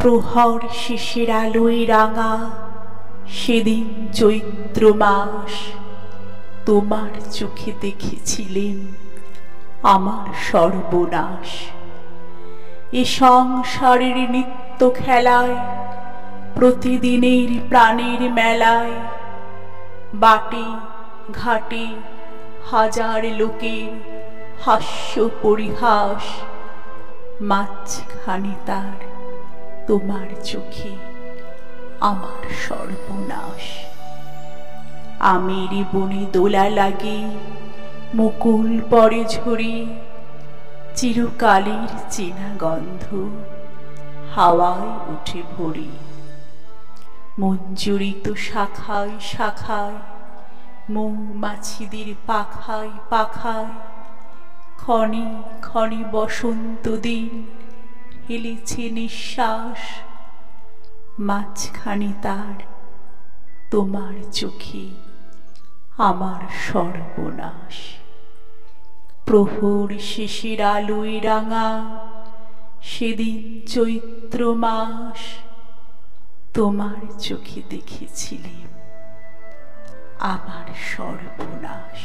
প্রহর শেষের আলোয় রাঙা সেদিন চৈত্র মাস, তোমার চোখে দেখেছিলেম আমার সর্বনাশ। এ সংসারের নিত্য খেলায়, প্রতিদিনের প্রাণের মেলায়, বাটে ঘাটে হাজার লোকের হাস্য পরিহাস, মাঝখানে তার তোমার চোখে আমার সর্বনাশ। আমের বনে দোলা লাগে, মুকুল পরে ঝরে, চিরকালের চেনা গন্ধ হাওয়ায় উঠে ভরে। মঞ্জুরিত শাখায় শাখায়, মৌমাছিদের পাখায় পাখায়, ক্ষণে ক্ষণে বসন্ত দিন হেলেছে নিঃশ্বাস, মাঝখানে তার তোমার চোখে আমার সর্বনাশ। প্রহর শেষের আলোয় রাঙা সেদিন চৈত্র মাস, তোমার চোখে দেখেছিলেম আমার সর্বনাশ।